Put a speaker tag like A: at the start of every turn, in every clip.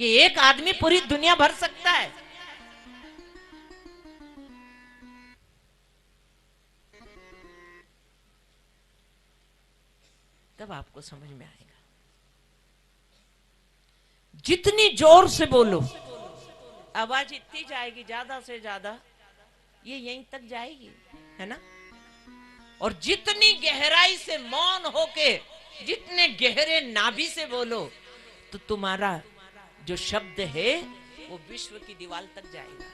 A: कि एक आदमी पूरी दुनिया भर सकता है। तब आपको समझ में आएगा। जितनी जोर से बोलो, आवाज इतनी जाएगी, ज्यादा से ज्यादा ये यहीं तक जाएगी, है ना। और जितनी गहराई से मौन होके, जितने गहरे नाभि से बोलो, तो तुम्हारा जो शब्द है वो विश्व की दीवार तक जाएगा।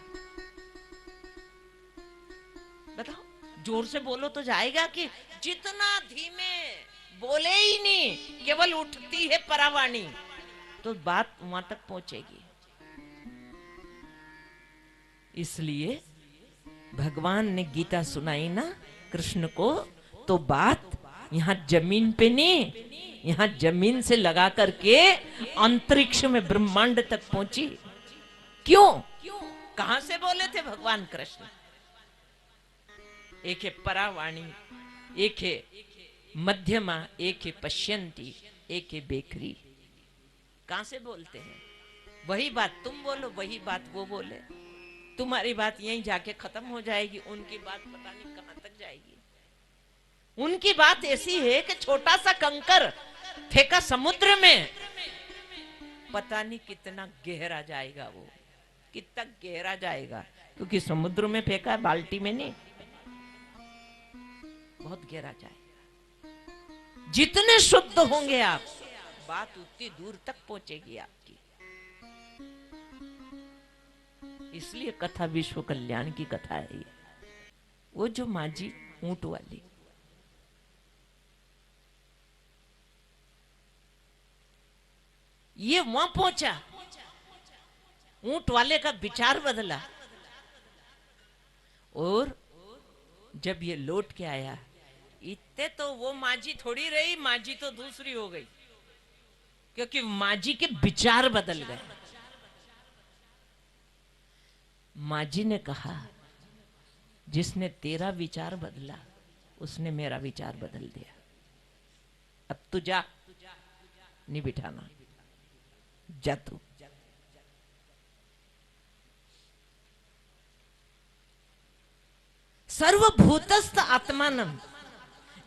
A: बताओ, जोर से बोलो तो जाएगा कि जितना धीमे बोले ही नहीं, केवल उठती है परावाणी, तो बात वहां तक पहुंचेगी। इसलिए भगवान ने गीता सुनाई ना कृष्ण को, तो बात यहां जमीन पे नहीं, यहां जमीन से लगा करके अंतरिक्ष में ब्रह्मांड तक पहुंची। क्यों? कहां से बोले थे भगवान कृष्ण? एक है परावाणी, एक है मध्यमा, एक है पश्यंती, एक है बेकरी। कहां से बोलते हैं? वही बात तुम बोलो, वही बात वो बोले। तुम्हारी बात यहीं जाके खत्म हो जाएगी, उनकी बात पता नहीं कहां तक जाएगी। उनकी बात ऐसी है कि छोटा सा कंकर फेंका समुद्र में, पता नहीं कितना गहरा जाएगा वो, कितना गहरा जाएगा, क्योंकि समुद्र में फेंका है, बाल्टी में नहीं, बहुत गहरा जाएगा। जितने शुद्ध होंगे आप, बात उतनी दूर तक पहुंचेगी आपकी। इसलिए कथा विश्व कल्याण की कथा है ये। वो जो माझी ऊंट वाली, ये वहां पहुंचा, ऊंट वाले का विचार बदला, और जब ये लौट के आया, इतने तो वो माझी थोड़ी रही, माझी तो दूसरी हो गई, क्योंकि माझी के विचार बदल गए। माझी ने कहा, जिसने तेरा विचार बदला उसने मेरा विचार बदल दिया, अब तू जा, नहीं बिठाना, जा तू। सर्वभूतस्थ आत्मानम,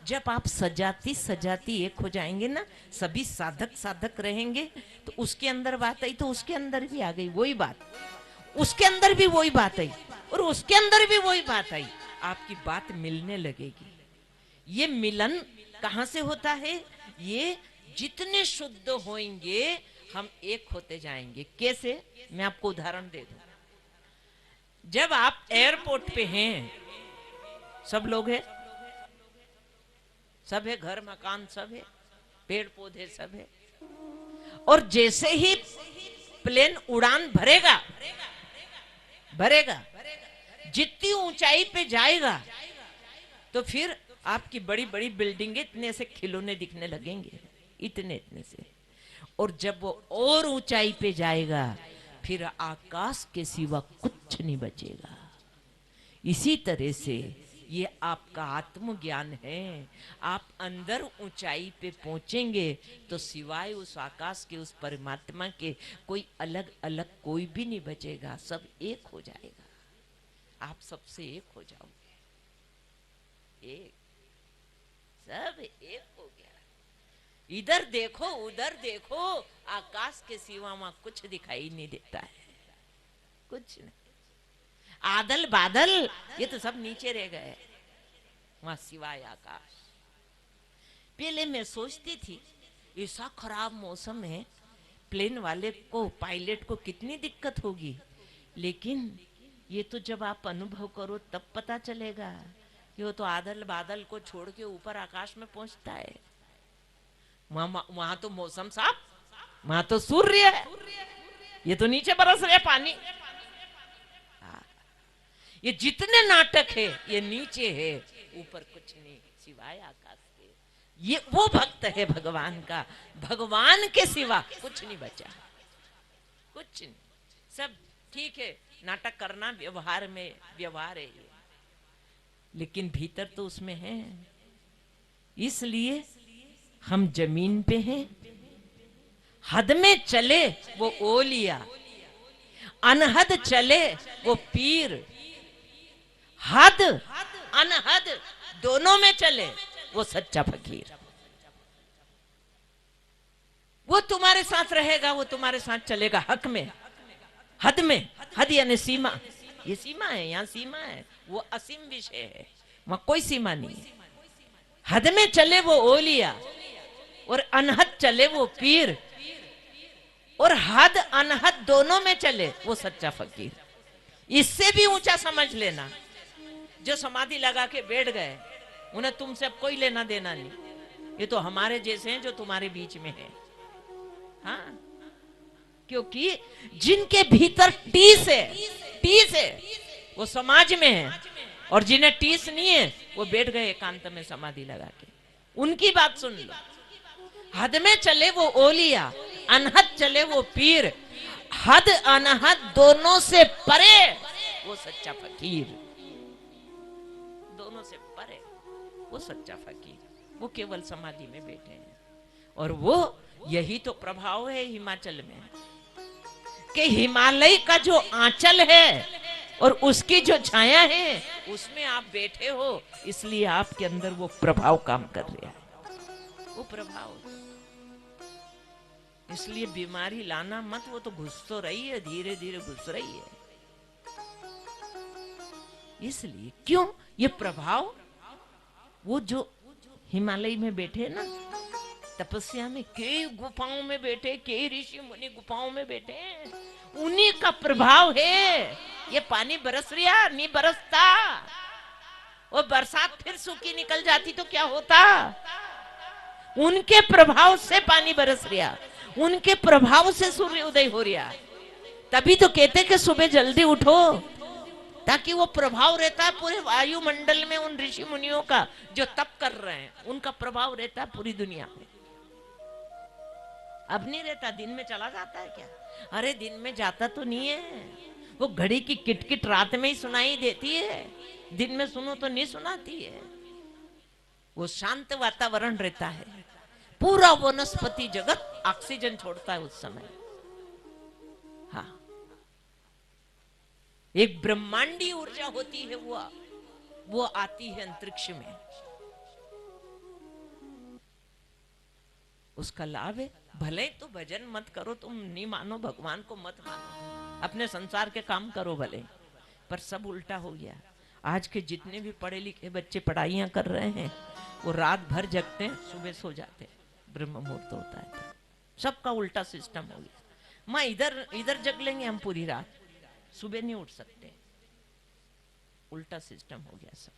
A: जब आप सजाती सजाती एक हो जाएंगे ना, सभी साधक साधक रहेंगे, तो उसके अंदर बात आई तो उसके अंदर भी आ गई वही बात, उसके अंदर भी वही बात आई, और उसके अंदर भी वही बात आई, आपकी बात मिलने लगेगी। ये मिलन कहां से होता है? ये जितने शुद्ध होंगे हम एक होते जाएंगे। कैसे? मैं आपको उदाहरण दे दूं। जब आप एयरपोर्ट पे हैं, सब लोग हैं, सब है, घर मकान सब है, पेड़ पौधे सब है, और जैसे ही प्लेन उड़ान भरेगा भरेगा, जितनी ऊंचाई पे जाएगा, तो फिर आपकी बड़ी बड़ी बिल्डिंगें इतने से खिलौने दिखने लगेंगे, इतने इतने से। और जब वो और ऊंचाई पे जाएगा, फिर आकाश के सिवा कुछ नहीं बचेगा। इसी तरह से ये आपका आत्मज्ञान है। आप अंदर ऊंचाई पे पहुंचेंगे तो सिवाय उस आकाश के, उस परमात्मा के, कोई अलग अलग कोई भी नहीं बचेगा, सब एक हो जाएगा। आप सबसे एक हो जाओगे, एक, सब एक हो गया। इधर देखो उधर देखो, आकाश के सिवा वहां कुछ दिखाई नहीं देता है, कुछ नहीं। आदल बादल ये तो सब नीचे रह गए, वहां सिवाय आकाश। पहले मैं सोचती थी, ऐसा खराब मौसम है, प्लेन वाले को, पायलट को कितनी दिक्कत होगी, लेकिन ये तो जब आप अनुभव करो तब पता चलेगा कि वो तो आदल बादल को छोड़ के ऊपर आकाश में पहुंचता है। वहां तो मौसम साफ, वहां तो सूर्य है, ये तो नीचे बरस रहे पानी। ये जितने नाटक है ये नीचे है, ऊपर कुछ नहीं सिवाय आकाश के। ये वो भक्त है भगवान का, भगवान के सिवा कुछ नहीं बचा, कुछ नहीं। सब ठीक है, नाटक करना व्यवहार में व्यवहार है ये, लेकिन भीतर तो उसमें है। इसलिए हम जमीन पे हैं, हद में चले वो ओलिया, अनहद चले वो पीर। हद अनहद दोनों में चले वो सच्चा फकीर। वो तुम्हारे साथ रहेगा, वो तुम्हारे साथ चलेगा हक में, हद में। हद यानी सीमा, ये सीमा है, यहाँ सीमा है, वो असीम विषय है, वहां कोई सीमा नहीं है। हद में चले वो ओलिया और अनहद चले वो पीर, और हद अनहद दोनों में चले वो सच्चा फकीर। इससे भी ऊंचा समझ लेना, जो समाधि लगा के बैठ गए उन्हें तुमसे अब कोई लेना देना नहीं, ये तो हमारे जैसे हैं जो तुम्हारे बीच में है। हाँ, क्योंकि जिनके भीतर टीस है वो समाज में है, और जिन्हें टीस नहीं है वो बैठ गए एकांत में समाधि लगा के। उनकी बात सुन लो। हद में चले वो ओलिया, अनहद चले वो पीर, हद अनहद दोनों से परे वो सच्चा फकीर। दोनों से परे वो सच्चा फकीर, वो केवल समाधि में बैठे हैं। और वो यही तो प्रभाव है हिमाचल में, कि हिमालय का जो आंचल है और उसकी जो छाया है उसमें आप बैठे हो, इसलिए आपके अंदर वो प्रभाव काम कर रहा है, वो प्रभाव। इसलिए बीमारी लाना मत, वो तो घुस तो रही है, धीरे धीरे घुस रही है। इसलिए क्यों ये प्रभाव, वो जो हिमालय में बैठे ना तपस्या में, कई गुफाओं में बैठे, कई ऋषि मुनि गुफाओं में बैठे, उन्हीं का प्रभाव है। ये पानी बरस रहा नहीं बरसता, और बरसात फिर सूखी निकल जाती तो क्या होता? उनके प्रभाव से पानी बरस रहा, उनके प्रभाव से सूर्य उदय हो रहा। तभी तो कहते कि सुबह जल्दी उठो, ताकि वो प्रभाव रहता है पूरे वायुमंडल में उन ऋषि मुनियों का जो तप कर रहे हैं, उनका प्रभाव रहता है पूरी दुनिया में। अब नहीं रहता, दिन में चला जाता है क्या? अरे दिन में जाता तो नहीं है, वो घड़ी की किटकिट रात में ही सुनाई देती है, दिन में सुनो तो नहीं सुनाती है। वो शांत वातावरण रहता है, पूरा वनस्पति जगत ऑक्सीजन छोड़ता है उस समय। हाँ, एक ब्रह्मांडी ऊर्जा होती है, वो आती है अंतरिक्ष में, उसका लाभ है। भले तो भजन मत करो, तुम नहीं मानो, भगवान को मत मानो, अपने संसार के काम करो भले, पर सब उल्टा हो गया। आज के जितने भी पढ़े लिखे बच्चे पढ़ाइयां कर रहे हैं, वो रात भर जगते हैं, सुबह सो जाते हैं, ब्रह्म मुहूर्त होता है तो सबका उल्टा सिस्टम हो गया। माँ इधर जग लेंगे हम पूरी रात, सुबह नहीं उठ सकते, उल्टा सिस्टम हो गया सब।